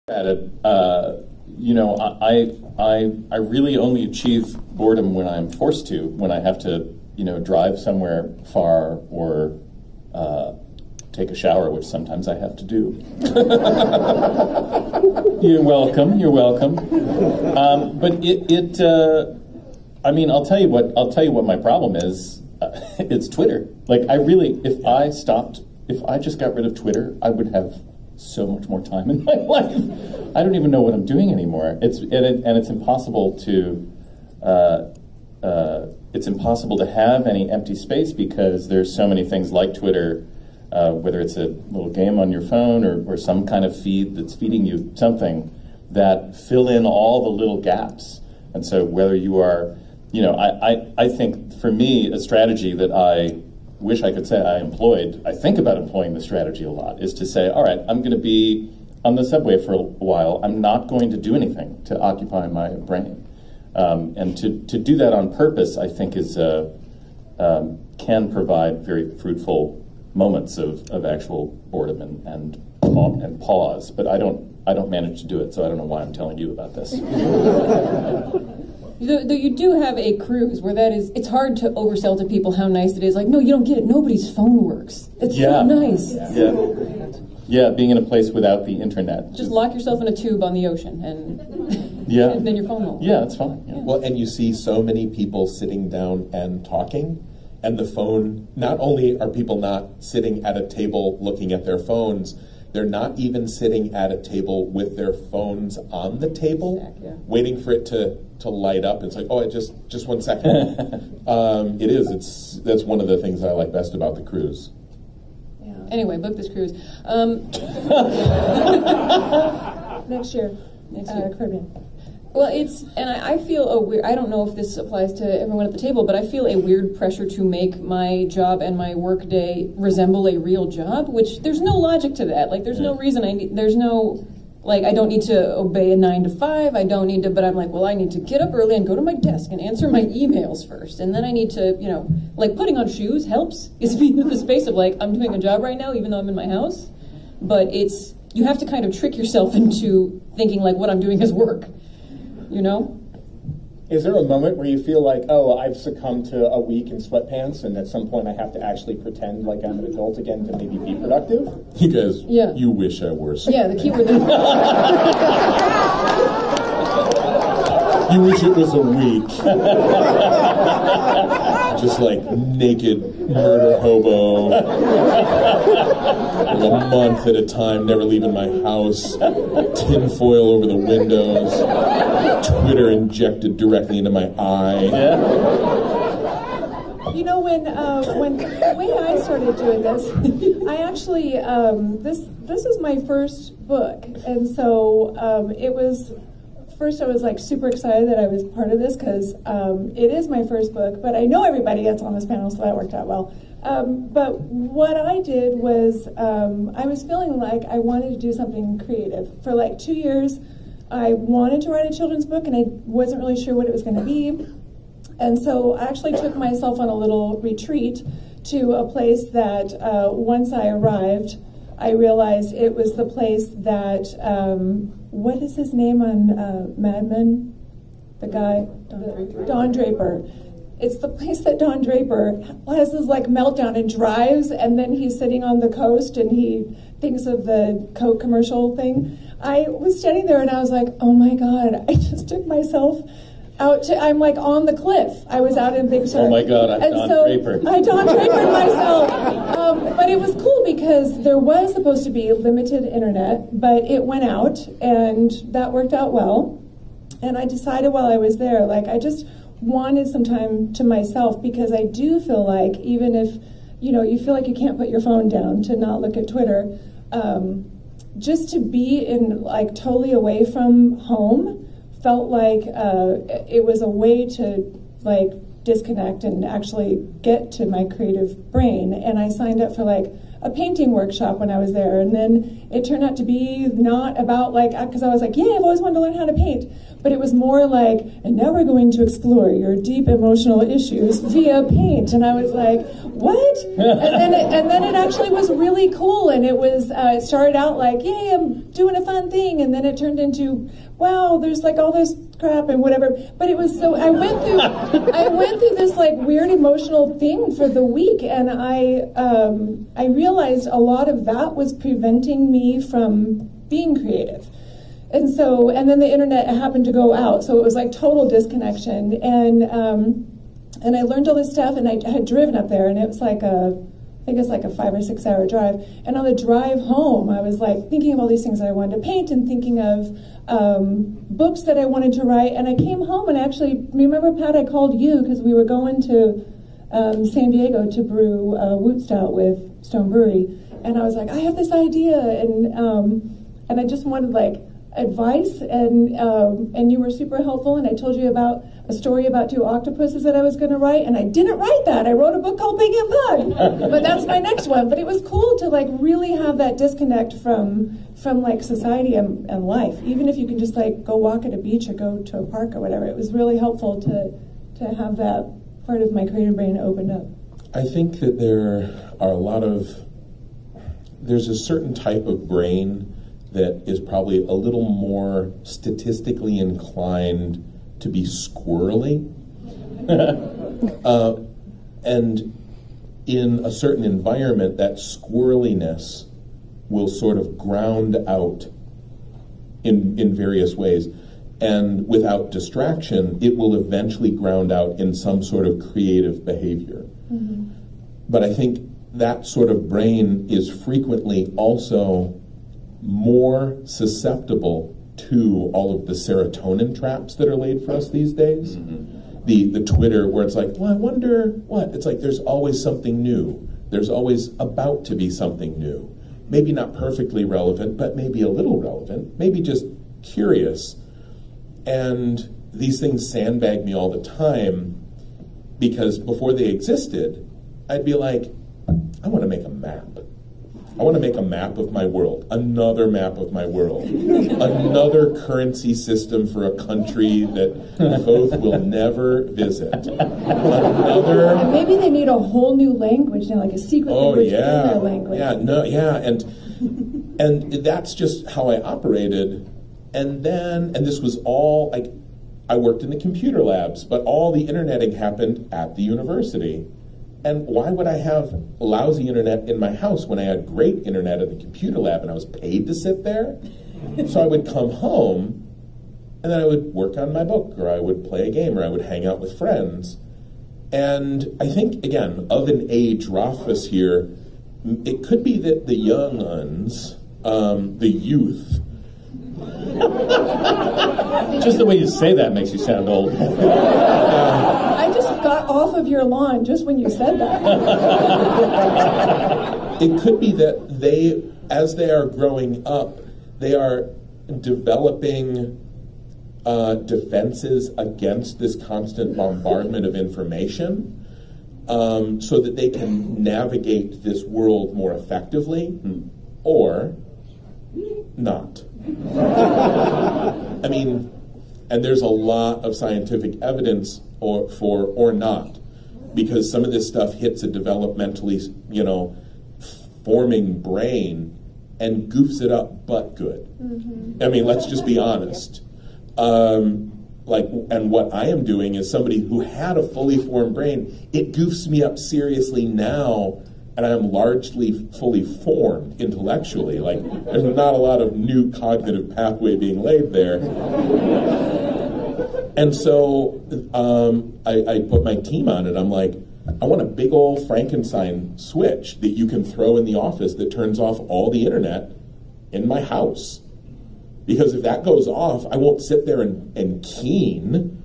At it, you know, I really only achieve boredom when I'm forced to, when I have to, you know, drive somewhere far or take a shower, which sometimes I have to do. You're welcome. You're welcome. But I mean, I'll tell you what my problem is. It's Twitter. Like, if I just got rid of Twitter, I would have so much more time in my life. I don't even know what I'm doing anymore. It's impossible to have any empty space because there's so many things like Twitter, whether it's a little game on your phone or some kind of feed that's feeding you something, that fill in all the little gaps. And so whether you are, you know, I think for me a strategy that I wish I could say I think about employing the strategy a lot, is to say, all right, I'm going to be on the subway for a while. I'm not going to do anything to occupy my brain. And to do that on purpose, I think can provide very fruitful moments of actual boredom and pause. But I don't manage to do it, so I don't know why I'm telling you about this. Though you do have a cruise where it's hard to oversell to people how nice it is. Like, no, you don't get it. Nobody's phone works. It's so nice. Yeah, being in a place without the internet. Just lock yourself in a tube on the ocean, and, and then your phone won't. Yeah, that's fine. Yeah. Well, and you see so many people sitting down and talking, and the phone, not only are people not sitting at a table looking at their phones, they're not even sitting at a table with their phones on the table, waiting for it to light up. It's like, oh, just 1 second. That's one of the things I like best about the cruise. Yeah. Anyway, book this cruise. Next year, Caribbean. Well, I feel a weird, I don't know if this applies to everyone at the table, but I feel a weird pressure to make my job and my work day resemble a real job, which there's no logic to that. Like, there's no reason I don't need to obey a 9 to 5, I don't need to, but I'm like, well, I need to get up early and go to my desk and answer my emails first, and then I need to, you know, like, putting on shoes helps, is being in the space of, like, I'm doing a job right now, even though I'm in my house, but you have to kind of trick yourself into thinking, like, what I'm doing is work. You know? Is there a moment where you feel like, oh, I've succumbed to a week in sweatpants, and at some point I have to actually pretend like I'm an adult again to maybe be productive? You guys, you wish I were. Yeah, the keyword. You wish it was a week. Just like naked murder hobo. For a month at a time, never leaving my house. Tinfoil over the windows. Twitter injected directly into my eye. You know, when the way I started doing this, I actually this is my first book, and so it was. First, I was like super excited that I was part of this because it is my first book, but I know everybody that's on this panel, so that worked out well. But what I did was I was feeling like I wanted to do something creative. For like 2 years, I wanted to write a children's book, and I wasn't really sure what it was going to be. And so I actually took myself on a little retreat to a place that once I arrived, I realized it was the place that, what is his name on Mad Men? The guy? Don Draper. It's the place that Don Draper has this like meltdown and drives, and then he's sitting on the coast and he thinks of the Coke commercial thing. I was standing there and I was like, oh my God, I just took myself out I'm like on the cliff. I was out in Big Sur. Oh my God, I'm Don Draper. I Don Drapered myself. But it was cool because there was supposed to be limited internet, but it went out and that worked out well. And I decided while I was there, like I just wanted some time to myself because I do feel like even if, you know, you feel like you can't put your phone down to not look at Twitter, just to be in like totally away from home felt like it was a way to like disconnect and actually get to my creative brain. And I signed up for like a painting workshop when I was there, and then it turned out to be not about like, because I was like, yeah, I've always wanted to learn how to paint, but it was more like, and now we're going to explore your deep emotional issues via paint, and I was like, what? and then it actually was really cool, and it was it started out like, yay, I'm doing a fun thing, and then it turned into, wow, there's like all this crap and whatever. But it was so I went through this like weird emotional thing for the week, and I realized a lot of that was preventing me from being creative. And then the internet happened to go out, so it was like total disconnection. And I learned all this stuff, and I had driven up there, and it was like I think it's like a 5 or 6 hour drive. And on the drive home, I was like thinking of all these things that I wanted to paint and thinking of books that I wanted to write. And I came home and actually, remember, Pat, I called you because we were going to San Diego to brew Woot Stout with Stone Brewery. And I was like, I have this idea. And I just wanted like advice, and you were super helpful, and I told you about a story about 2 octopuses that I was going to write, and I didn't write that. I wrote a book called Pig and Pug, but that's my next one. But it was cool to like really have that disconnect from like society and life, even if you can just like go walk at a beach or go to a park or whatever. It was really helpful to have that part of my creative brain opened up. I think that there's a certain type of brain that is probably a little more statistically inclined to be squirrely. And in a certain environment, that squirreliness will sort of ground out in various ways. And without distraction, it will eventually ground out in some sort of creative behavior. Mm-hmm. But I think that sort of brain is frequently also more susceptible to all of the serotonin traps that are laid for us these days. Mm-hmm. The Twitter where it's like, well, I wonder what? It's like there's always something new. There's always about to be something new. Maybe not perfectly relevant, but maybe a little relevant, maybe just curious. And these things sandbag me all the time because before they existed, I'd be like, I want to make a map. I want to make a map of my world, another map of my world, another currency system for a country that both will never visit. And maybe they need a whole new language now, like a secret language in their language. And that's just how I operated. And this was all, like, I worked in the computer labs, but all the interneting happened at the university. And why would I have lousy internet in my house when I had great internet at the computer lab and I was paid to sit there? So I would come home and then I would work on my book, or I would play a game, or I would hang out with friends. And I think, again, of an age Rothfuss here, it could be that the young uns, the youth. Just the way you say that makes you sound old. I just got off of your lawn just when you said that. It could be that they, as they are growing up, they are developing defenses against this constant bombardment of information, so that they can navigate this world more effectively, or not. I mean, and there's a lot of scientific evidence or not, because some of this stuff hits a developmentally, forming brain and goofs it up but good. Mm-hmm. I mean, let's just be honest. And what I am doing is somebody who had a fully formed brain, it goofs me up seriously now, and I am largely fully formed intellectually. Like, there's not a lot of new cognitive pathway being laid there. And so I put my team on it. I'm like, I want a big old Frankenstein switch that you can throw in the office that turns off all the internet in my house. Because if that goes off, I won't sit there and keen.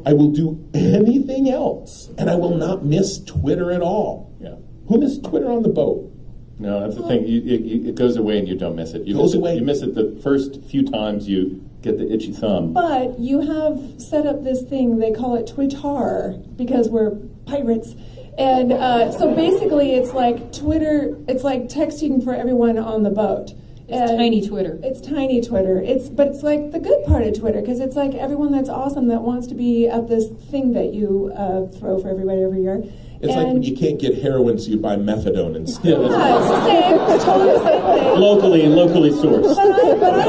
I will do anything else. And I will not miss Twitter at all. Yeah. Who missed Twitter on the boat? No, that's the thing. It goes away and you don't miss it. You miss it the first few times you get the itchy thumb. But you have set up this thing, they call it Twitter, because we're pirates. And so basically, it's like Twitter. It's like texting for everyone on the boat. It's tiny Twitter. It's tiny Twitter. But it's like the good part of Twitter, because it's like everyone that's awesome that wants to be at this thing that you throw for everybody every year. It's like when you can't get heroin, so you buy methadone instead. Yeah, it's the same. It's totally the same thing. Locally sourced. But I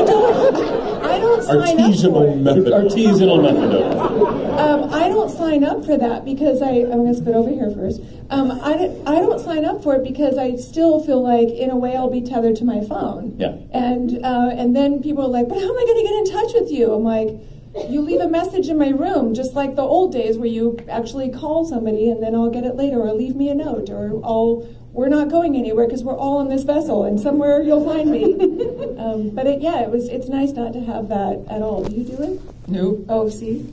don't sign up for it. Artisanal methadone. I don't sign up for that because I'm going to spit over here first. I don't sign up for it because I still feel like, in a way, I'll be tethered to my phone. Yeah. And then people are like, but how am I going to get in touch with you? I'm like, you leave a message in my room, just like the old days where you actually call somebody and then I'll get it later, or leave me a note, or we're not going anywhere because we're all in this vessel and somewhere you'll find me. But it's nice not to have that at all. Do you do it? No. Oh, see?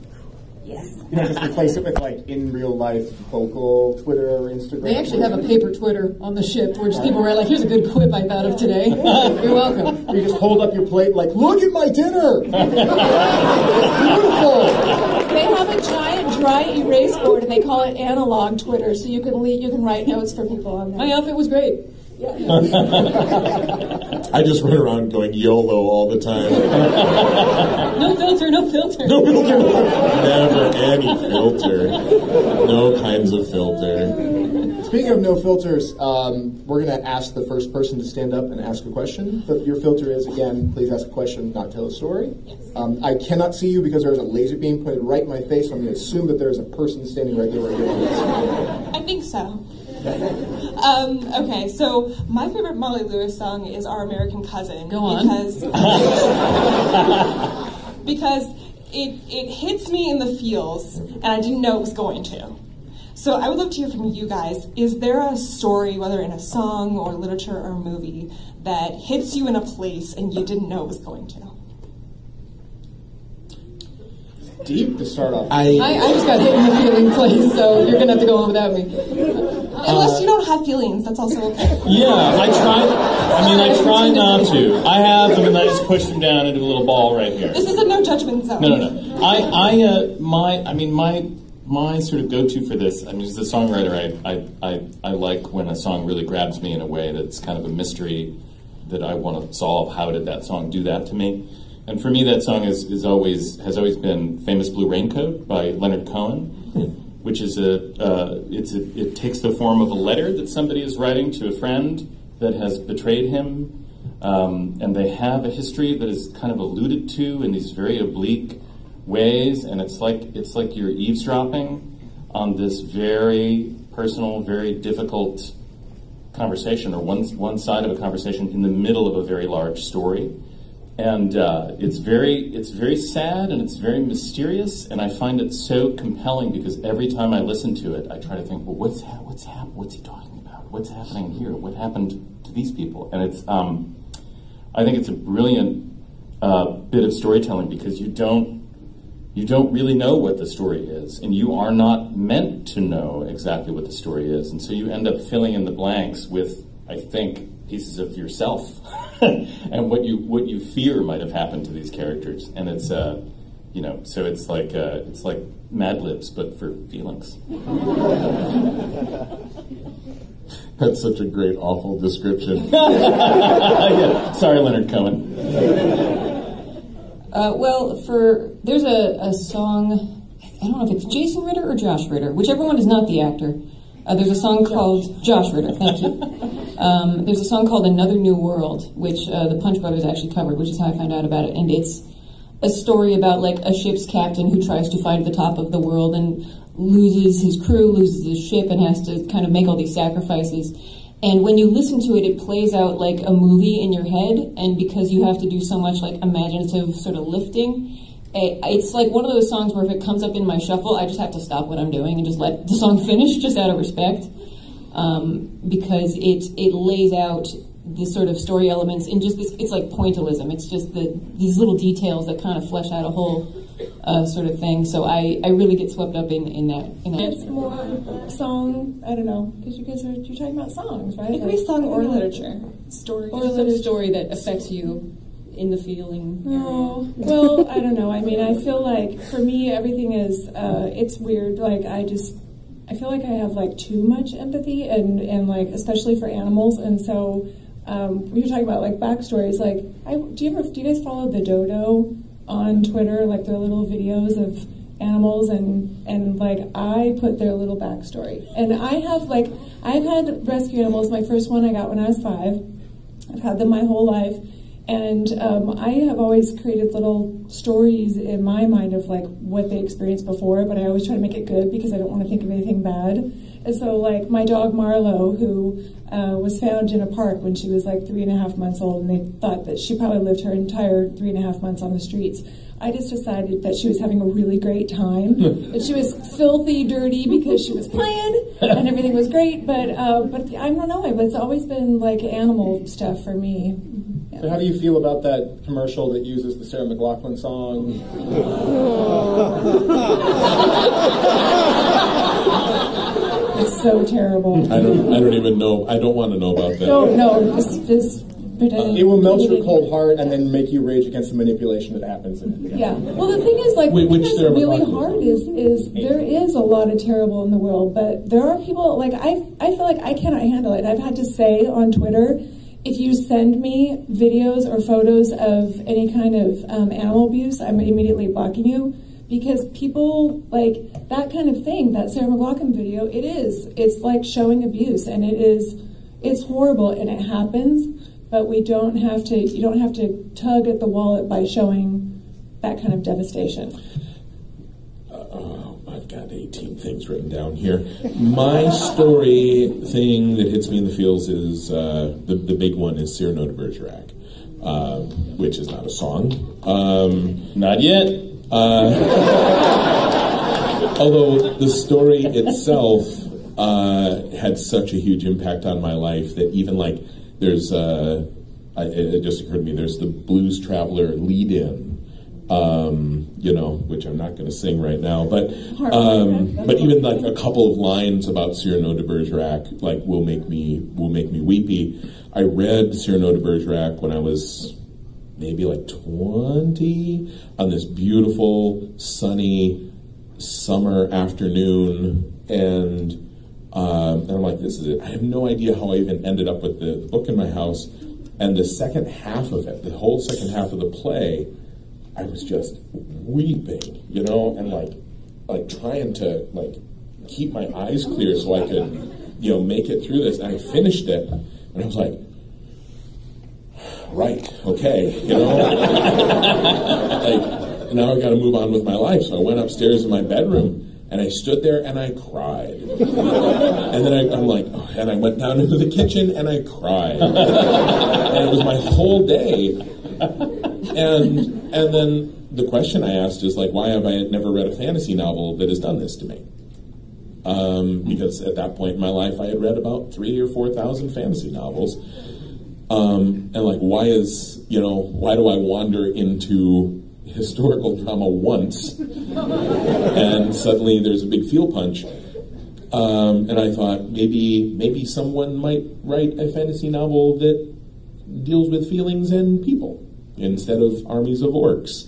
Yes. You know, just replace it with like in real life vocal Twitter or Instagram. They actually have a paper Twitter on the ship where just people write like, here's a good quip I thought of today. You're welcome. You just hold up your plate like, look at my dinner! Beautiful! They have a giant dry erase board and they call it analog Twitter, so you can write notes for people on there. My outfit was great. I just run around going YOLO all the time. No filter, no filter. No filter. Never any filter. No kinds of filter. Speaking of no filters, we're going to ask the first person to stand up and ask a question. But your filter is, again, please ask a question, not tell a story. Yes. I cannot see you because there's a laser beam pointed right in my face, so I'm going to assume that there's a person standing right here. I think so. Okay, so my favorite Molly Lewis song is Our American Cousin. Go on. Because it hits me in the feels, and I didn't know it was going to. So I would love to hear from you guys. Is there a story, whether in a song or literature or movie, that hits you in a place and you didn't know it was going to? Deep to start off. I just got hit in the feeling place, so you're going to have to go on without me. Unless you don't have feelings, that's also okay. Yeah, I try not to. I have them, and I just push them down into a little ball right here. This is a no judgment zone. No. My sort of go-to for this, as a songwriter, I like when a song really grabs me in a way that's kind of a mystery that I want to solve. How did that song do that to me? And for me, that song has always been "Famous Blue Raincoat" by Leonard Cohen, which is it takes the form of a letter that somebody is writing to a friend that has betrayed him, and they have a history that is kind of alluded to in these very oblique ways, and it's like you're eavesdropping on this very personal, very difficult conversation, or one side of a conversation in the middle of a very large story. And it's very sad, and it's very mysterious, and I find it so compelling because every time I listen to it, I try to think, well, what's he talking about? What's happening here? What happened to these people? And it's I think it's a brilliant bit of storytelling because you don't really know what the story is, and you are not meant to know exactly what the story is, and so you end up filling in the blanks with, I think, pieces of yourself and what you fear might have happened to these characters, and it's so it's like Mad Libs but for feelings. That's such a great, awful description. Yeah. Sorry, Leonard Cohen. There's a song, I don't know if it's Jason Ritter or Josh Ritter, whichever one is not the actor. There's a song called Josh Ritter, thank you. There's a song called Another New World, which the Punch Brothers actually covered, which is how I found out about it. And it's a story about like a ship's captain who tries to find the top of the world and loses his crew, loses his ship, and has to kind of make all these sacrifices. And when you listen to it, it plays out like a movie in your head, and because you have to do so much like imaginative sort of lifting, it's like one of those songs where if it comes up in my shuffle, I just have to stop what I'm doing and just let the song finish, just out of respect, because it lays out this sort of story elements in just this, it's like pointillism. It's just these little details that kind of flesh out a whole sort of thing. So I really get swept up in that. It's more song, I don't know, because you're talking about songs, right? It could be song or literature. Story. Or a story that affects you in the feeling area. Oh, well, I don't know. I mean, I feel like for me, everything is, it's weird. Like, I I feel like I have like too much empathy, and like especially for animals. And so we were talking about like backstories. Like, do you guys follow the dodo on Twitter? Like their little videos of animals, and like I put their little backstory. And I've had rescue animals. My first one I got when I was 5. I've had them my whole life. And I have always created little stories in my mind of like what they experienced before, but I always try to make it good because I don't want to think of anything bad. And so like my dog Marlo, who was found in a park when she was like 3.5 months old, and they thought that she probably lived her entire 3.5 months on the streets. I just decided that she was having a really great time, that she was filthy dirty because she was playing and everything was great, but I don't know, it's always been like animal stuff for me. Yeah. So how do you feel about that commercial that uses the Sarah McLachlan song? It's so terrible. I don't even know. I don't want to know about that. No, just pretend. It will melt your cold heart and then make you rage against the manipulation that happens in it. Yeah. Well, the thing is, like, Wait, what's really McLachlan? hard is there is a lot of terrible in the world, but there are people, like, I feel like I cannot handle it. I've had to say on Twitter, if you send me videos or photos of any kind of animal abuse, I'm immediately blocking you, because people, like, that kind of thing, that Sarah McLachlan video, it's like showing abuse, and it's horrible, and it happens, but you don't have to tug at the wallet by showing that kind of devastation. I've got 18 things written down here. My story thing that hits me in the feels is the big one is Cyrano de Bergerac, which is not a song. Not yet. Although the story itself had such a huge impact on my life that even like there's it just occurred to me, there's the Blues Traveler lead-in. Which I'm not going to sing right now, but even like a couple of lines about Cyrano de Bergerac like will make me weepy. I read Cyrano de Bergerac when I was maybe like 20 on this beautiful sunny summer afternoon, and I'm like, this is it. I have no idea how I even ended up with the book in my house, and the second half of it, the whole second half of the play, I was just weeping, and like trying to like keep my eyes clear so I could, make it through this. And I finished it, and I was like, right, okay, like now I got to move on with my life. So I went upstairs in my bedroom, and I stood there and I cried. And then I'm like, and I went down into the kitchen and I cried. And it was my whole day. And then the question I asked is like, why have I never read a fantasy novel that has done this to me? Because at that point in my life, I had read about 3,000 or 4,000 fantasy novels. And like, why do I wander into historical drama once, and suddenly there's a big feel punch? And I thought maybe someone might write a fantasy novel that deals with feelings and people instead of armies of orcs,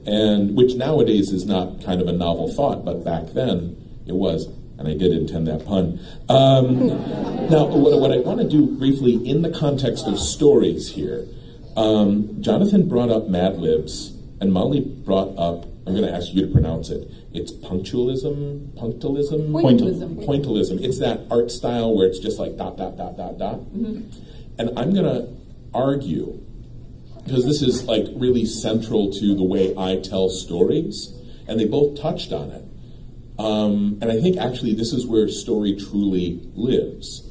and which nowadays is not kind of a novel thought, but back then it was. And I did intend that pun. Now, what I want to do briefly in the context of stories here, Jonathan brought up Mad Libs, and Molly brought up, I'm going to ask you to pronounce it. It's punctualism? Pointillism. It's that art style where it's just like ... Mm-hmm. And I'm going to argue, because this is like really central to the way I tell stories, and they both touched on it. And I think actually this is where story truly lives.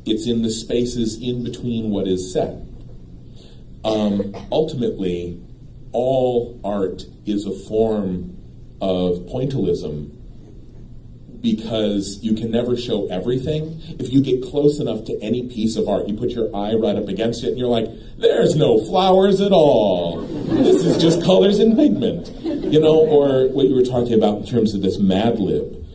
It's in the spaces in between what is said. Ultimately, all art is a form of pointillism, because you can never show everything. If you get close enough to any piece of art, you put your eye right up against it and you're like, there's no flowers at all. This is just colors and pigment. Or what you were talking about in terms of this Mad Lib.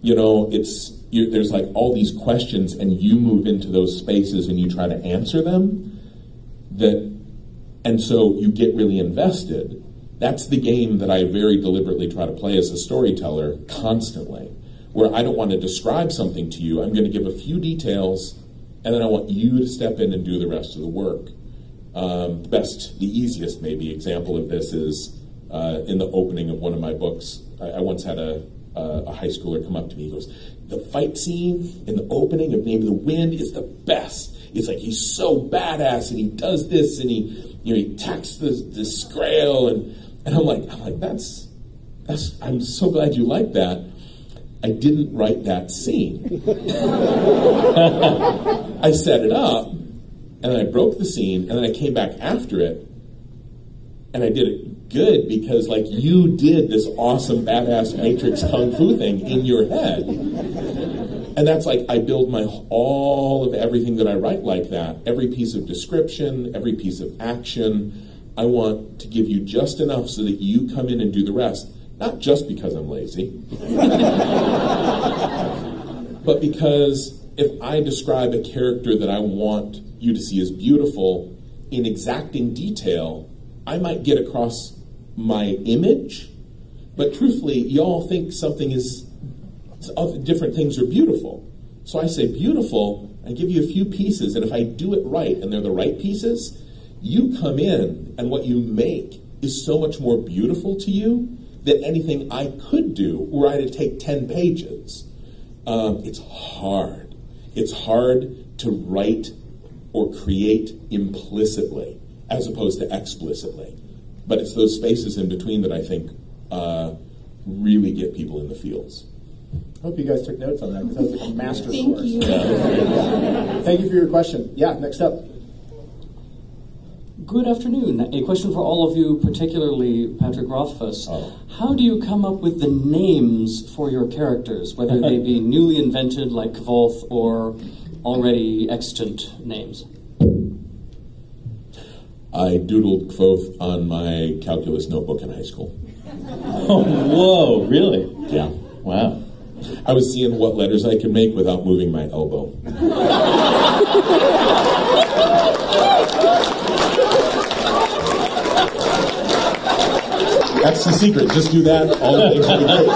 There's like all these questions, and you move into those spaces and you try to answer them. And so you get really invested. That's the game that I very deliberately try to play as a storyteller constantly. where I don't want to describe something to you. I'm going to give a few details, and then I want you to step in and do the rest of the work. The easiest maybe example of this is in the opening of one of my books. I once had a high schooler come up to me. He goes, "The fight scene in the opening of Name of the Wind is the best. It's like he's so badass, and he does this, and he attacks the Scrael, and I'm like, that's. I'm so glad you like that. I didn't write that scene. I set it up, and then I broke the scene, and then I came back after it, and I did it good because, like, you did this awesome, badass Matrix Kung Fu thing in your head. And that's like, I build all of everything that I write like that. Every piece of description, every piece of action, I want to give you just enough so that you come in and do the rest. Not just because I'm lazy, but because if I describe a character that I want you to see as beautiful in exacting detail, I might get across my image, but truthfully, y'all think something is, different things are beautiful. So I say beautiful, I give you a few pieces, and if I do it right, and they're the right pieces, you come in, and what you make is so much more beautiful to you than anything I could do were I to take 10 pages. It's hard. It's hard to write or create implicitly as opposed to explicitly. But it's those spaces in between that I think really get people in the feels. I hope you guys took notes on that, because that was like a master course. Thank you. Yeah. Thank you for your question. Yeah, next up. Good afternoon. A question for all of you, particularly Patrick Rothfuss. Oh. How do you come up with the names for your characters, whether they be newly invented like Kvoth or already extant names? I doodled Kvoth on my calculus notebook in high school. Oh, whoa, really? Yeah. Wow. I was seeing what letters I could make without moving my elbow. That's the secret. Just do that. All the things will be great.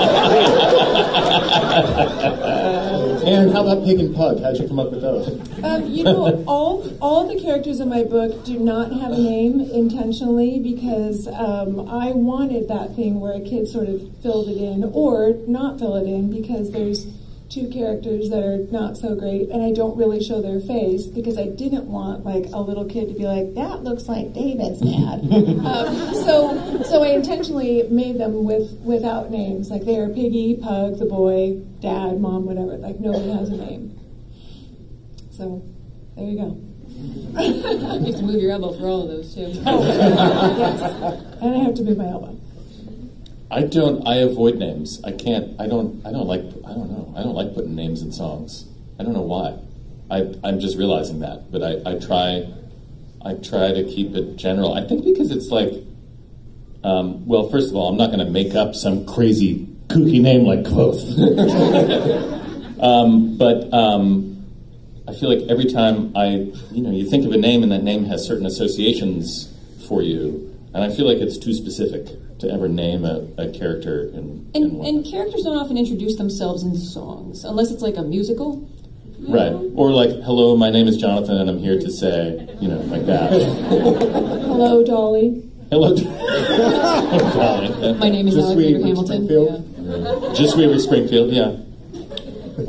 And how about Pig and Pug? How'd you come up with those? All the characters in my book do not have a name intentionally because I wanted that thing where a kid sort of filled it in or not fill it in because there's two characters that are not so great and I don't really show their face because I didn't want like a little kid to be like, that looks like David's dad. So I intentionally made them without names. Like they are Piggy, Pug, the boy, Dad, Mom, whatever. Like nobody has a name. So there you go. You have to move your elbow for all of those too. Oh, yes. And I have to move my elbow. I avoid names. I don't like putting names in songs. I don't know why. I'm just realizing that. But I try to keep it general. I think because it's like, well, first of all, I'm not going to make up some crazy kooky name like Quoth. But I feel like every time you think of a name and that name has certain associations for you, and I feel like it's too specific to ever name a character and characters don't often introduce themselves in songs unless it's like a musical, right? Or like, hello, my name is Jonathan and I'm here to say, like that. Hello, Dolly. Hello, Dolly. My name is Alexander Hamilton. Yeah. Just we were Springfield, yeah.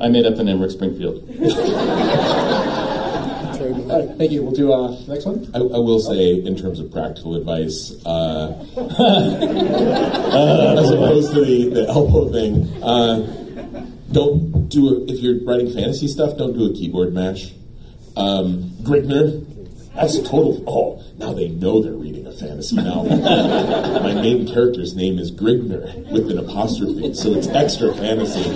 I made up the name Rick Springfield. All right, thank you. We'll do next one. I will say, in terms of practical advice, as opposed to the elbow thing, don't do if you're writing fantasy stuff, don't do a keyboard mash. Grigner, that's a total. Oh, now they know they're reading a fantasy novel. My main character's name is Grigner with an apostrophe, so it's extra fantasy.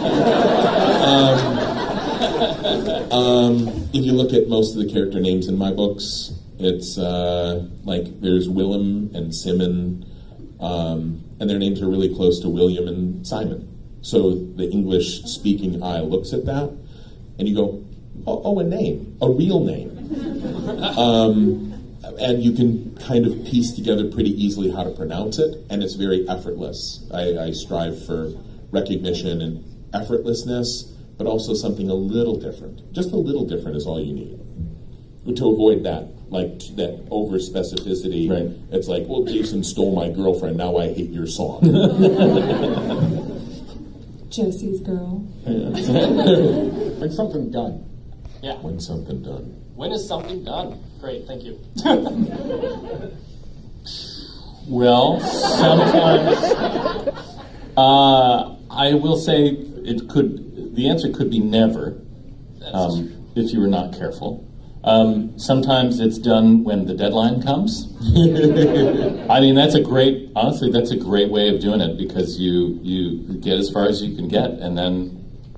If you look at most of the character names in my books, it's like there's Willem and Simon, and their names are really close to William and Simon. So the English-speaking eye looks at that, and you go, oh, a name, a real name. And you can kind of piece together pretty easily how to pronounce it, and it's very effortless. I strive for recognition and effortlessness, but also something a little different. Just a little different is all you need to avoid that, like that over specificity. Right. It's like, well, Jason stole my girlfriend, now I hate your song. Jesse's girl. When something done. Yeah. When something done. When is something done? Great, thank you. Well, sometimes I will say the answer could be never, if you were not careful. Sometimes it's done when the deadline comes. I mean, honestly, that's a great way of doing it, because you get as far as you can get, and then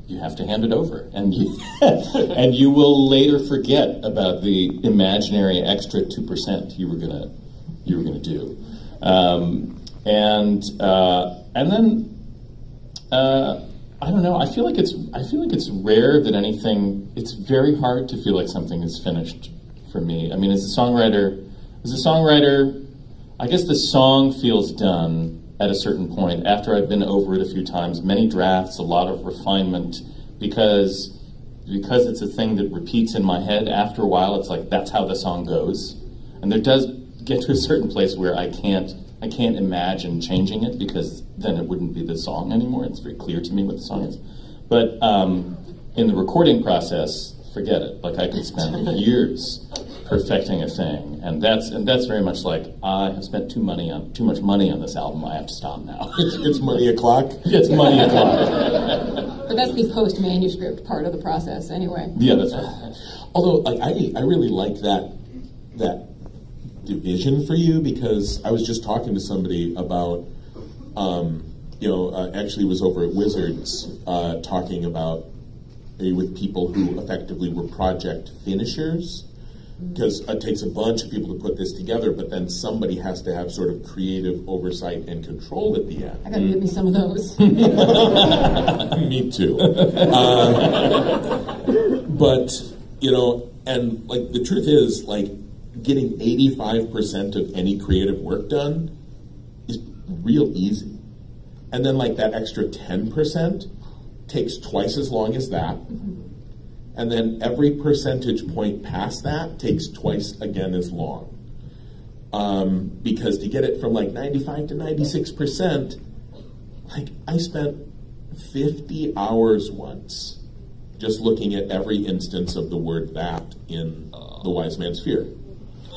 you have to hand it over, and you will later forget about the imaginary extra 2% you were gonna do, and then I don't know. I feel like it's rare that anything. It's very hard to feel like something is finished for me. I mean, as a songwriter, I guess the song feels done at a certain point after I've been over it a few times, many drafts, a lot of refinement, because it's a thing that repeats in my head. After a while, it's like that's how the song goes, and there does get to a certain place where I can't imagine changing it, because then it wouldn't be the song anymore. It's very clear to me what the song is. But in the recording process, forget it. Like, I could spend years perfecting a thing, and that's very much like, I have spent too much money on this album. I have to stop now. It's money o'clock. It's money o'clock. But that's the post-manuscript part of the process, anyway. Yeah, that's right. Although, like, I really like that division for you, because I was just talking to somebody about, actually was over at Wizards talking about with people who effectively were project finishers, because it takes a bunch of people to put this together, but then somebody has to have sort of creative oversight and control at the end. I gotta give me some of those. Me too. But, and like the truth is, like, getting 85% of any creative work done is real easy. And then like that extra 10% takes twice as long as that. And then every percentage point past that takes twice again as long. Because to get it from like 95 to 96%, like I spent 50 hours once just looking at every instance of the word that in The Wise Man's Fear.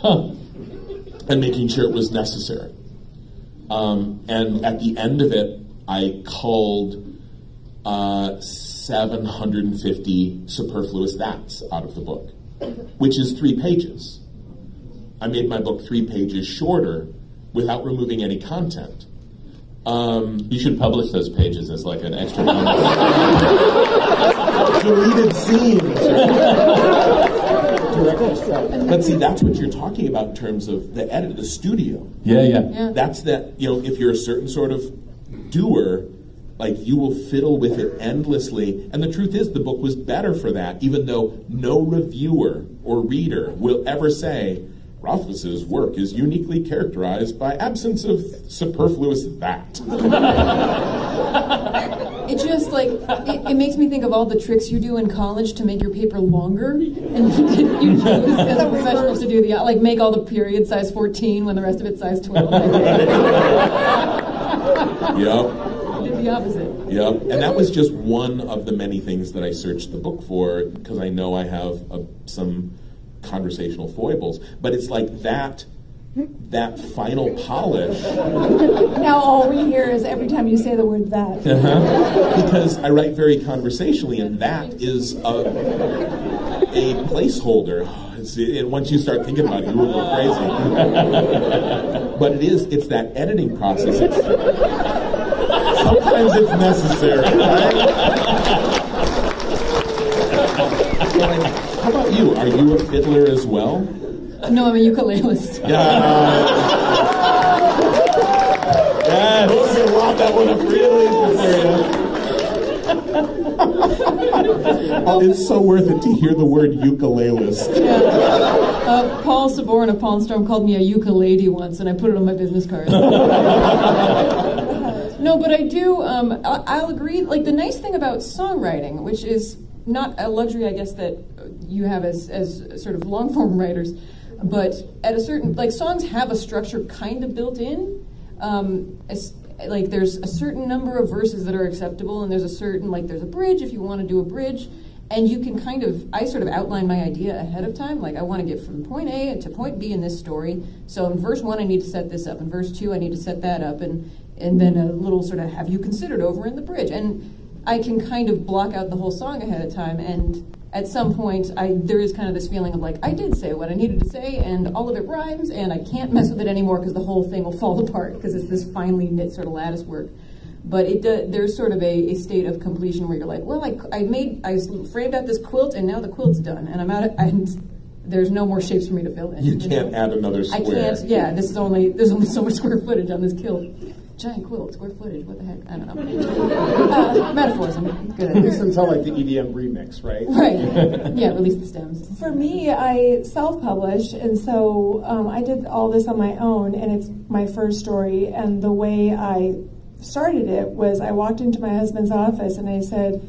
And making sure it was necessary. And at the end of it, I culled 750 superfluous that's out of the book, which is 3 pages. I made my book 3 pages shorter without removing any content. You should publish those pages as like an extra deleted scenes. But see, that's what you're talking about in terms of the edit, the studio. Yeah. That's that, if you're a certain sort of doer, like you will fiddle with it endlessly. And the truth is, the book was better for that, even though no reviewer or reader will ever say, Rothfuss's work is uniquely characterized by absence of superfluous that. It just it makes me think of all the tricks you do in college to make your paper longer, and you choose as a professional to do like make all the period size 14 when the rest of it's size 12. Yep. Did the opposite. Yep. And that was just one of the many things that I searched the book for, because I know I have some conversational foibles, but it's like that final polish. Now all we hear is every time you say the word that. Because I write very conversationally, and that is a placeholder. And once you start thinking about it, you will go crazy. But it's that editing process. Sometimes it's necessary, right? How about you? Are you a fiddler as well? No, I'm a ukulelist. Yeah, those who lock that one up really Oh, it's so worth it to hear the word ukulelist. Yeah. Paul Saborn of Pawn Storm called me a ukulele once, and I put it on my business card. No, but I do, I'll agree. Like, the nice thing about songwriting, which is not a luxury, I guess, that you have as sort of long-form writers, but at a certain, like, songs have a structure kind of built in. Like, there's a certain number of verses that are acceptable, and there's a certain, like, there's a bridge if you want to do a bridge, and you can kind of, I sort of outline my idea ahead of time. Like, I want to get from point A to point B in this story. So in verse 1, I need to set this up. In verse 2, I need to set that up. And then a little sort of, have you considered over in the bridge? And I can kind of block out the whole song ahead of time. And at some point, there is kind of this feeling of like, I did say what I needed to say, and all of it rhymes, and I can't mess with it anymore because the whole thing will fall apart because it's this finely knit sort of lattice work. But there's sort of a state of completion where you're like, well, I framed out this quilt, and now the quilt's done, and I'm out of, and there's no more shapes for me to fill in. You can't add another square. I can't. Yeah, there's only so much square footage on this quilt. Giant quilt, square footage. What the heck? I don't know. Metaphors. I'm good at This sounds like the EDM remix, right? Right. Yeah, release the stems. For me, I self-published, and so I did all this on my own, and it's my first story. And the way I started it was I walked into my husband's office and I said,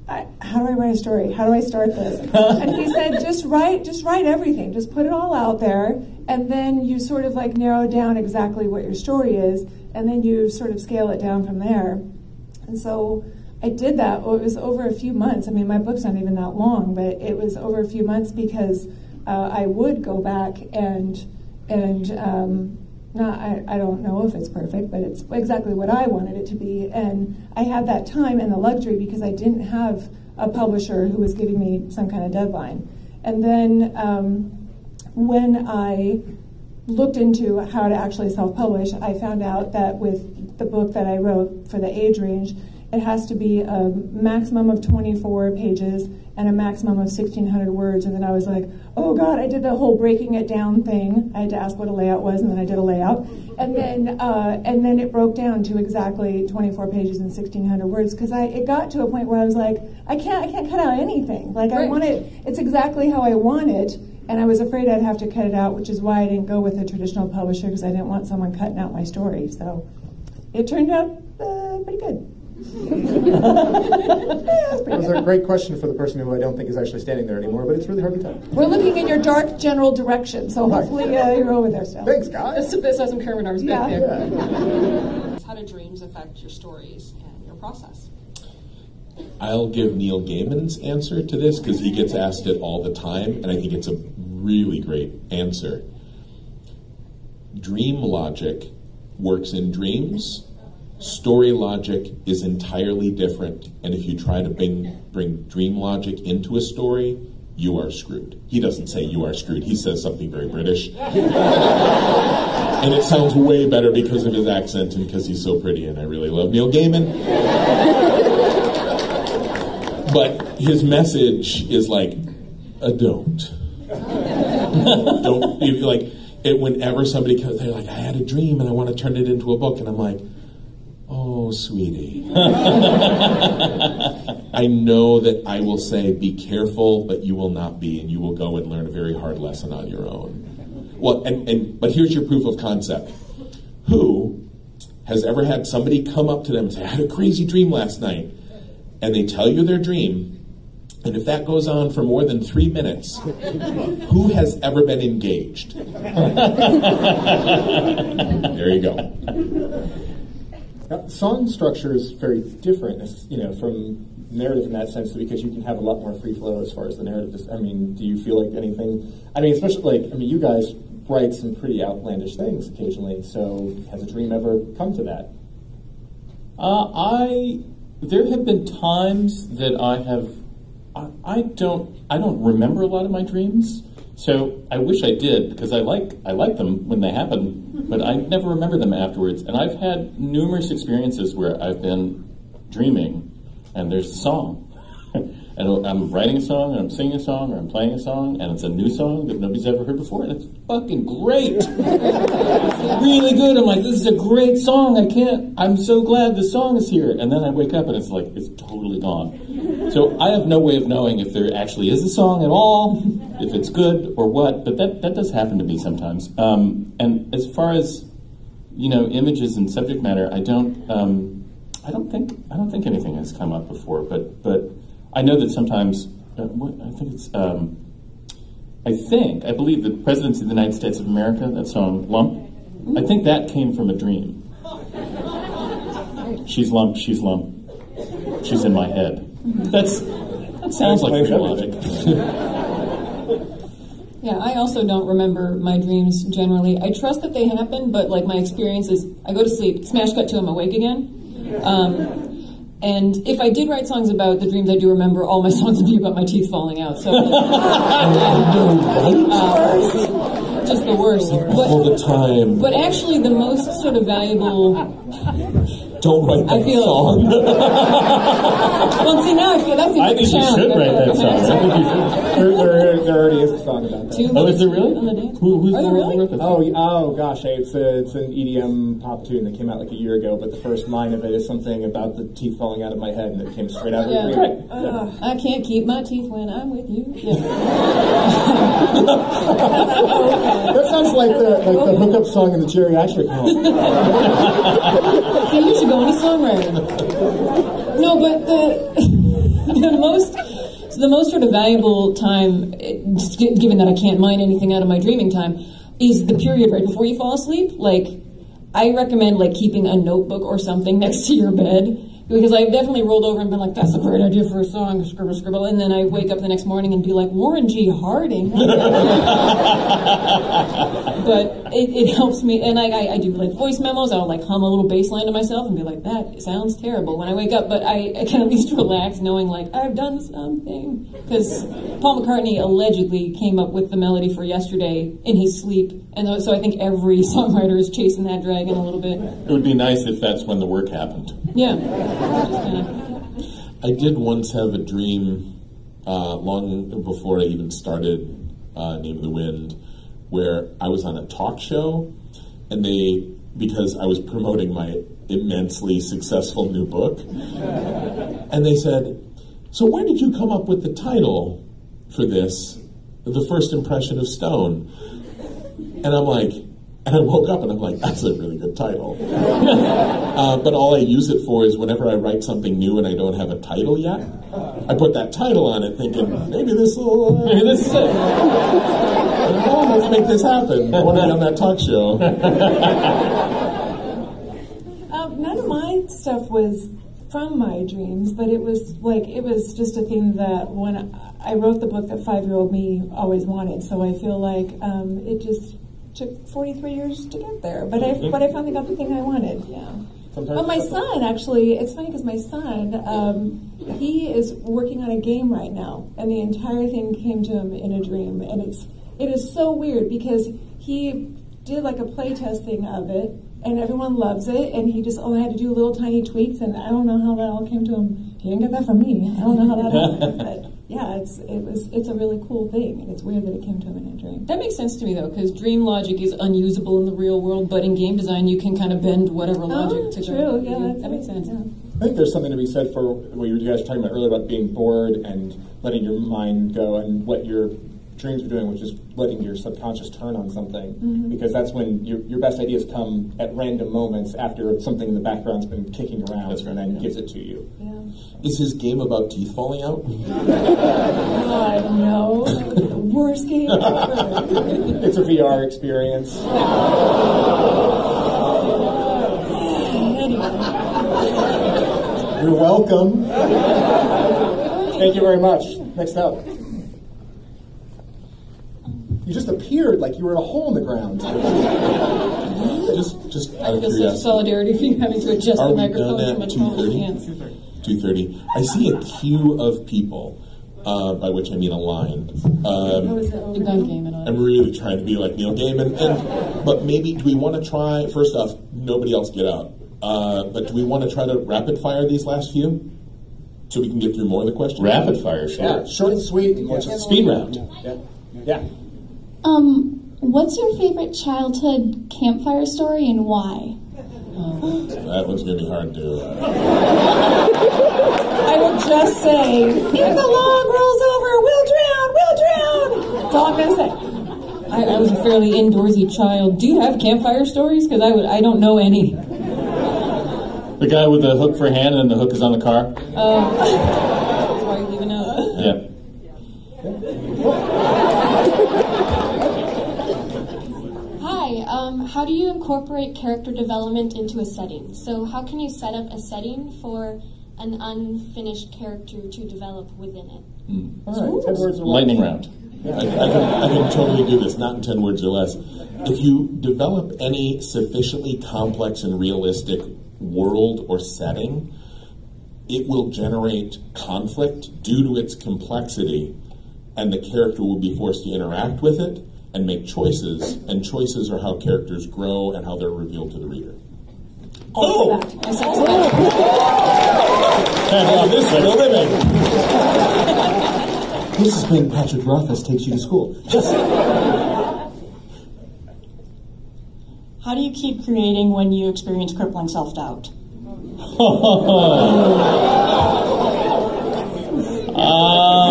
how do I write a story? How do I start this? And he said, just write everything. Just put it all out there, and then you sort of like narrow down exactly what your story is, and then you sort of scale it down from there. And so I did that. It was over a few months. I mean, my book's not even that long, but it was over a few months because I would go back and I don't know if it's perfect, but it's exactly what I wanted it to be. And I had that time and the luxury because I didn't have a publisher who was giving me some kind of deadline. And then when I looked into how to actually self-publish, I found out that with the book that I wrote for the age range, it has to be a maximum of 24 pages and a maximum of 1,600 words. And then I was like, oh God, I did the whole breaking it down thing. I had to ask what a layout was, and then I did a layout. And then it broke down to exactly 24 pages and 1,600 words, because it got to a point where I was like, I can't cut out anything. Like, I want it, it's exactly how I want it. And I was afraid I'd have to cut it out, which is why I didn't go with a traditional publisher, because I didn't want someone cutting out my story. So it turned out pretty good. That was a great question for the person who I don't think is actually standing there anymore, but it's really hard to tell. We're looking in your dark general direction, so hopefully you're over there still. Thanks, guys. This has some Kermit arms back there. Yeah. How do dreams affect your stories and your process? I'll give Neil Gaiman's answer to this because he gets asked it all the time, and I think it's a really great answer. Dream logic works in dreams. Story logic is entirely different, and if you try to bring dream logic into a story, you are screwed. He doesn't say you are screwed, he says something very British. And it sounds way better because of his accent and because he's so pretty, and I really love Neil Gaiman. But his message is like, don't. Don't, like, whenever somebody comes, they're like, I had a dream and I want to turn it into a book, and I'm like, oh, sweetie. I know that I will say, be careful, but you will not be, and you will go and learn a very hard lesson on your own. Well, but here's your proof of concept. Who has ever had somebody come up to them and say, I had a crazy dream last night, and they tell you their dream, and if that goes on for more than 3 minutes, who has ever been engaged? There you go. Song structure is very different, from narrative in that sense, because you can have a lot more free flow as far as the narrative is. I mean, do you feel like anything? I mean, especially you guys write some pretty outlandish things occasionally. So, has a dream ever come to that? There have been times that I don't remember a lot of my dreams. So I wish I did, because I like them when they happen, but I never remember them afterwards. And I've had numerous experiences where I've been dreaming, and there's a song. And I'm writing a song, and I'm singing a song, or I'm playing a song, and it's a new song that nobody's ever heard before, and it's fucking great. It's really good. I'm like, this is a great song. I'm so glad this song is here. And then I wake up, and it's like, it's totally gone. So I have no way of knowing if there actually is a song at all, if it's good or what, but that does happen to me sometimes. And as far as images and subject matter, I don't think anything has come up before, but I know that sometimes, I believe the Presidents of the United States of America, that song, Lump, I think that came from a dream. She's lump, she's in my head. That sounds like real logic. Yeah, I also don't remember my dreams generally. I trust that they happen, but like my experience is I go to sleep, smash cut to I'm awake again. And if I did write songs about the dreams I do remember, all my songs would be about my teeth falling out. So just the worst. All the time. But actually the most sort of valuable... Don't write that song. Well, see, now I feel that's I think you should write that song. I think you should. There already is a song about that. Oh, is there really? Who's the one who wrote that song? Oh gosh, it's an EDM pop tune that came out like a year ago, but the first line of it is something about the teeth falling out of my head, and it came straight out of the dream. I can't keep my teeth when I'm with you. Yeah. That sounds like the hookup song in the geriatric home. See, you should go into songwriting. No, but the most sort of valuable time, given that I can't mine anything out of my dreaming time, is the period right before you fall asleep. Like, I recommend like keeping a notebook or something next to your bed, because I've definitely rolled over and been like, that's a great idea for a song, scribble, scribble, and then I wake up the next morning and be like, Warren G. Harding. But it helps me, and I do like voice memos. I'll like hum a little bass line to myself and be like, that sounds terrible when I wake up, but I can at least relax knowing like I've done something. Because Paul McCartney allegedly came up with the melody for Yesterday in his sleep, and so I think every songwriter is chasing that dragon a little bit. It would be nice if that's when the work happened. Yeah. I did once have a dream long before I even started Name of the Wind, where I was on a talk show, and because I was promoting my immensely successful new book, and they said, so when did you come up with the title for this, The First Impression of Stone? And I'm like, and I woke up and I'm like, that's a really good title. But all I use it for is whenever I write something new and I don't have a title yet, I put that title on it thinking, maybe this is it. Oh, let's make this happen. I want to be on that talk show. None of my stuff was from my dreams, but it was just a thing that when I wrote the book that 5-year-old me always wanted. So I feel like it just took 43 years to get there, but I finally got the thing I wanted. Yeah. But my son, actually, it's funny because my son, he is working on a game right now, and the entire thing came to him in a dream, and it is so weird because he did like a play testing of it, and everyone loves it, and he just only had to do little tiny tweaks, and I don't know how that all came to him. He didn't get that from me. I don't know how that happened, but yeah, it's a really cool thing, and it's weird that it came to him in a dream. That makes sense to me though, because dream logic is unusable in the real world, but in game design you can kind of bend whatever logic to true. Go. Yeah, that makes sense. Yeah. I think there's something to be said for what you guys were talking about earlier about being bored and letting your mind go, and what your dreams are doing, which is letting your subconscious turn on something, because that's when your best ideas come at random moments after something in the background's been kicking around, and then gives it to you. Yeah. Is his game about teeth falling out? God, no. Worst game ever. It's a VR experience. You're welcome. Thank you very much. Next up. You just appeared like you were in a hole in the ground. Just out I of feel such curiosity. solidarity for you having to adjust Are the we microphone done so at much more. 2:30? I see a queue of people, by which I mean a line. Big gun game and all. I'm really trying to be like Neil Gaiman, but maybe do we want to try? First off, nobody else get out. But do we want to try to rapid fire these last few, so we can get through more of the questions? Rapid fire, sure. Yeah, short and sweet. Speed round. Yeah. What's your favorite childhood campfire story and why? That one's going to be hard to... I will just say, if the log rolls over, we'll drown, we'll drown. That's all I'm going to say. I I was a fairly indoorsy child. Do you have campfire stories? Because I don't know any. The guy with the hook for a hand and the hook is on the car? That's why you're leaving out. Yeah. Hi, how do you incorporate character development into a setting? So how can you set up a setting for an unfinished character to develop within it? All right, 10 words or less. Lightning round. Yeah, I can totally do this, not in 10 words or less. If you develop any sufficiently complex and realistic world or setting, it will generate conflict due to its complexity, and the character will be forced to interact with it and make choices, and choices are how characters grow and how they're revealed to the reader. Oh! This is a living! This has been Patrick Rothfuss Takes You to School. How do you keep creating when you experience crippling self-doubt? How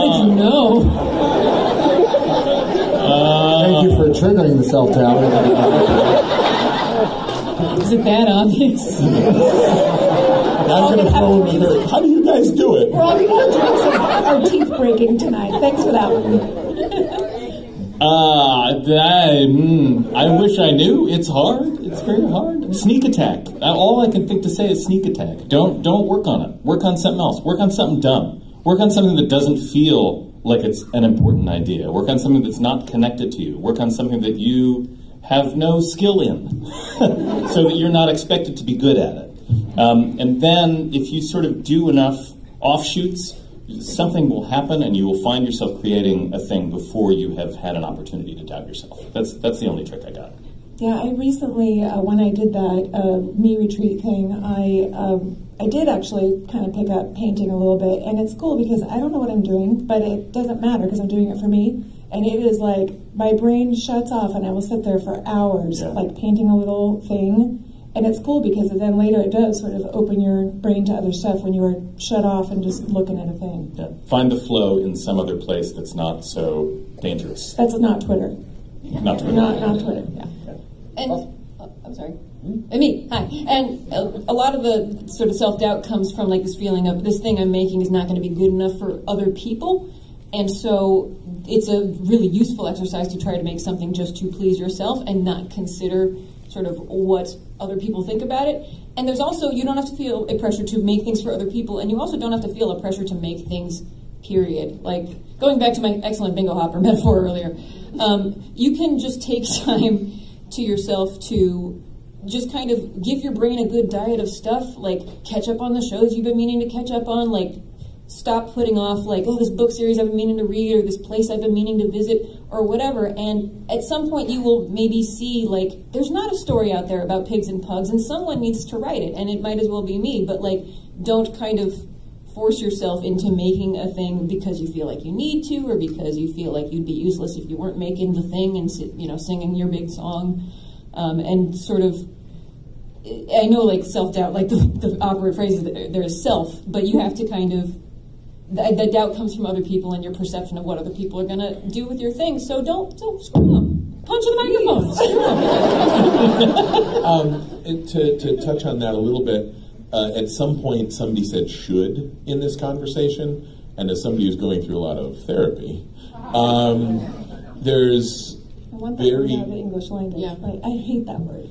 did you know? Thank you for triggering the self-doubt. Is it that obvious? I'm going to throw in here. How do you guys do it? We're all going to drink our teeth breaking tonight. Thanks for that one. I wish I knew. It's hard. It's very hard. Sneak attack. All I can think to say is sneak attack. Don't work on it. Work on something else. Work on something dumb. Work on something that doesn't feel like it's an important idea. Work on something that's not connected to you. Work on something that you have no skill in, so that you're not expected to be good at it. And then if you sort of do enough offshoots, something will happen and you will find yourself creating a thing before you have had an opportunity to doubt yourself. That's the only trick I got. Yeah, I recently, when I did that Me Retreat thing, I did actually kind of pick up painting a little bit, and it's cool because I don't know what I'm doing, but it doesn't matter because I'm doing it for me, and it is like my brain shuts off and I will sit there for hours, like painting a little thing, and it's cool because then later it does sort of open your brain to other stuff when you are shut off and just looking at a thing. Yeah. Find the flow in some other place that's not so dangerous. That's not Twitter. Not Twitter. Not Twitter, yeah. And I'm sorry. And me, hi. And a lot of the sort of self-doubt comes from like this feeling of this thing I'm making is not going to be good enough for other people. And so it's a really useful exercise to try to make something just to please yourself and not consider sort of what other people think about it. And there's also, you don't have to feel a pressure to make things for other people, and you also don't have to feel a pressure to make things, period. Like, going back to my excellent bingo hopper metaphor earlier, you can just take time to yourself to just kind of give your brain a good diet of stuff, like catch up on the shows you've been meaning to catch up on, like stop putting off like, oh, this book series I've been meaning to read, or this place I've been meaning to visit, or whatever. And at some point you will maybe see like, there's not a story out there about pigs and pugs, and someone needs to write it, and it might as well be me, but like, don't kind of force yourself into making a thing because you feel like you need to, or because you feel like you'd be useless if you weren't making the thing and, you know, singing your big song. And sort of, I know like self-doubt, like the awkward phrase is that there is self, but you have to kind of, the doubt comes from other people and your perception of what other people are going to do with your thing. So don't screw them. Punch in the microphone. To touch on that a little bit, at some point somebody said should in this conversation, and as somebody who's going through a lot of therapy, there's very the English language. Yeah. Like, I hate that word.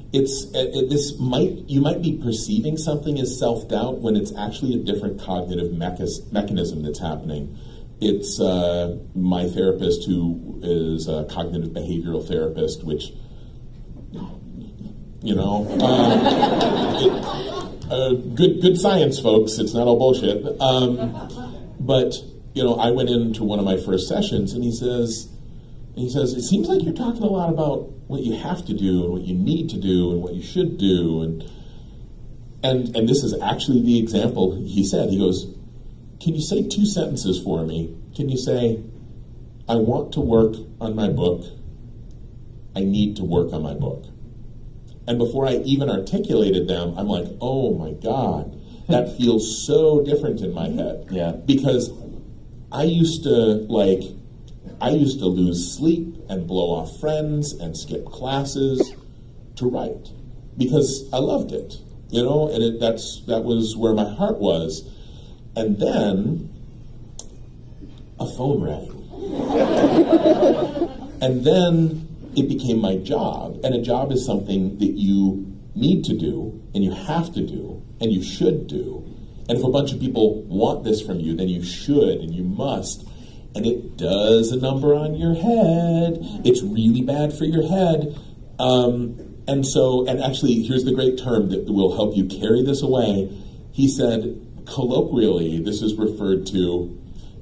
You might be perceiving something as self-doubt when it's actually a different cognitive mechanism that's happening. It's my therapist, who is a cognitive behavioral therapist, which, you know, good science, folks. It's not all bullshit. But, you know, I went into one of my first sessions, and he says, it seems like you're talking a lot about what you have to do and what you need to do and what you should do. And this is actually the example he said. He goes, can you say 2 sentences for me? Can you say, I want to work on my book. I need to work on my book. And before I even articulated them, I'm like, oh my God, that feels so different in my head. Yeah. Because I used to, like, I used to lose sleep and blow off friends and skip classes to write because I loved it, you know, and that was where my heart was. And then a phone rang. And then it became my job, and a job is something that you need to do, and you have to do, and you should do. And if a bunch of people want this from you, then you should and you must. And it does a number on your head. It's really bad for your head. And actually, here's the great term that will help you carry this away. He said, colloquially, this is referred to,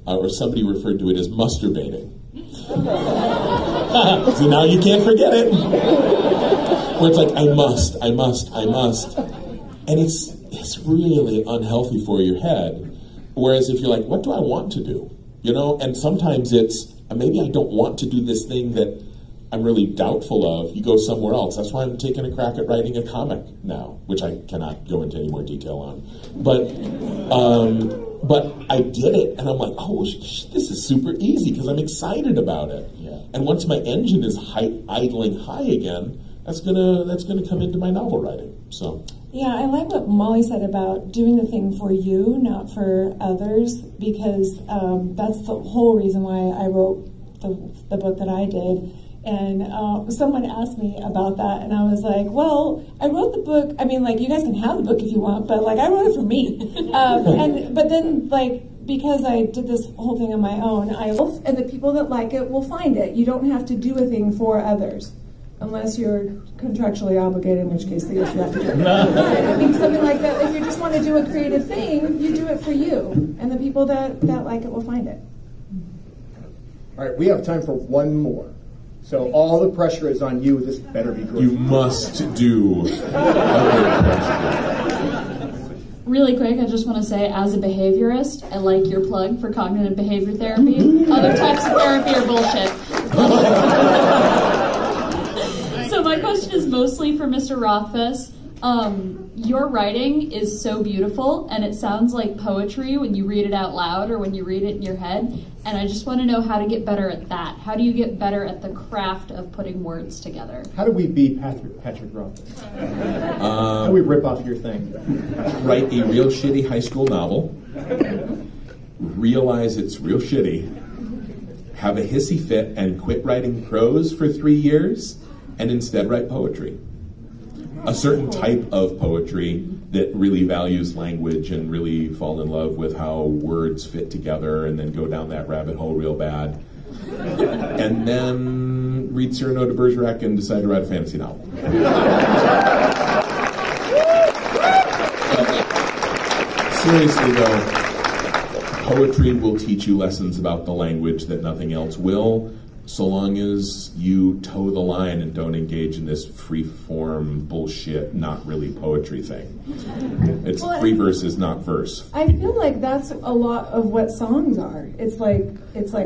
or somebody referred to it as masturbating. So now you can't forget it. Where it's like, I must. And it's really unhealthy for your head. Whereas if you're like, what do I want to do? You know, and sometimes it's, maybe I don't want to do this thing that I'm really doubtful of. You go somewhere else. That's why I'm taking a crack at writing a comic now, which I cannot go into any more detail on. But I did it, and I'm like, oh, this is super easy because I'm excited about it. Yeah. And once my engine is idling high again, that's gonna come into my novel writing. So. Yeah, I like what Molly said about doing the thing for you, not for others, because that's the whole reason why I wrote the book that I did. And someone asked me about that, and I was like, well, I wrote the book, I mean, like, you guys can have the book if you want, but, like, I wrote it for me. But then, like, because I did this whole thing on my own, and the people that like it will find it. You don't have to do a thing for others, unless you're contractually obligated, in which case you have to do it. I mean, something like that, if you just want to do a creative thing, you do it for you, and the people that like it will find it. All right, we have time for one more. So all the pressure is on you. This better be good. You must do. Really quick, I just want to say, as a behaviorist, I like your plug for cognitive behavior therapy. Other types of therapy are bullshit. So my question is mostly for Mr. Rothfuss. Your writing is so beautiful, and it sounds like poetry when you read it out loud or when you read it in your head. And I just want to know how to get better at that. How do you get better at the craft of putting words together? How do we be Patrick Rothfuss? How do we rip off your thing? Write a real shitty high school novel. Realize it's real shitty. Have a hissy fit and quit writing prose for 3 years and instead write poetry. A certain type of poetry that really values language and really fall in love with how words fit together and then go down that rabbit hole real bad. And then read Cyrano de Bergerac and decide to write a fantasy novel. Seriously though, poetry will teach you lessons about the language that nothing else will, so long as you toe the line and don't engage in this free-form bullshit, not really poetry thing. It's free versus not verse. I feel like that's a lot of what songs are. It's like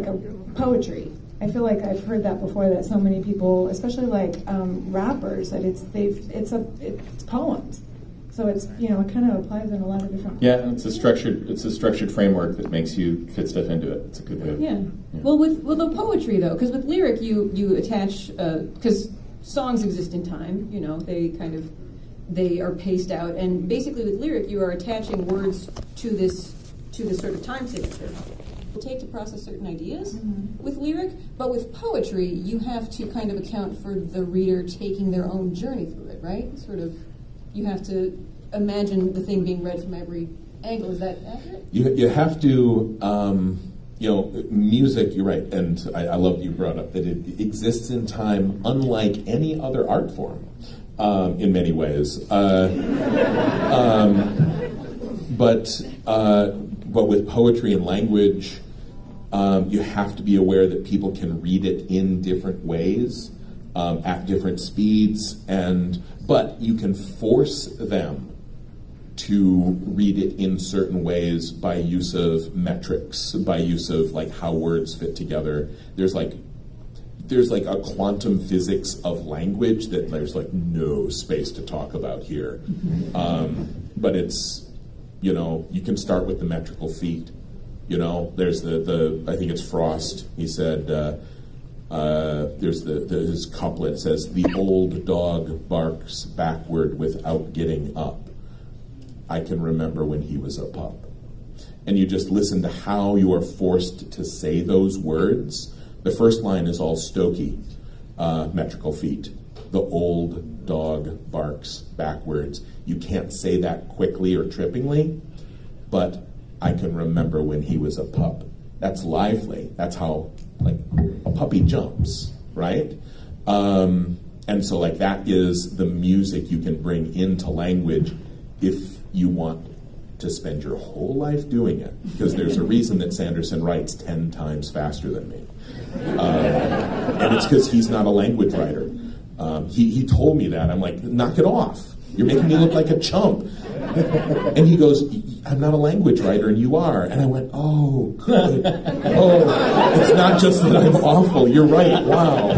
a poetry. I feel like I've heard that before, that so many people, especially like rappers, that it's poems. So it's, you know, it kind of applies in a lot of different. Yeah, and it's a structured framework that makes you fit stuff into it. It's a good way. Yeah. Well, with the poetry though, because with lyric you attach, because songs exist in time. You know, they are paced out, and basically with lyric you are attaching words to this sort of time signature. It'll take to process certain ideas with lyric, but with poetry you have to kind of account for the reader taking their own journey through it, right? Sort of, you have to imagine the thing being read from every angle. Is that accurate? You have to, you know, music, you're right, and I love that you brought up that it exists in time unlike any other art form in many ways. But with poetry and language, you have to be aware that people can read it in different ways, at different speeds, but you can force them to read it in certain ways by use of metrics, by use of like how words fit together. There's like a quantum physics of language that there's like no space to talk about here. But it's, you know, you can start with the metrical feet You know, there's the I think it's Frost. He said, there's his couplet says, "The old dog barks backward without getting up. I can remember when he was a pup." And you just listen to how you are forced to say those words. The first line is all Stokey, metrical feet. The old dog barks backwards. You can't say that quickly or trippingly, but I can remember when he was a pup. That's lively. That's how, like, a puppy jumps, right? And so, like, that is the music you can bring into language if you want to spend your whole life doing it, because there's a reason that Sanderson writes 10 times faster than me. And it's because he's not a language writer. He told me that. I'm like, knock it off. You're making me look like a chump. And he goes, I'm not a language writer, and you are. And I went, oh, good. Oh, it's not just that I'm awful. You're right. Wow.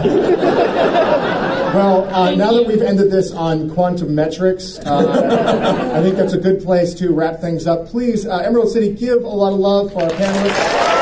Well, now that we've ended this on quantum metrics, I think that's a good place to wrap things up. Please, Emerald City, give a lot of love for our panelists.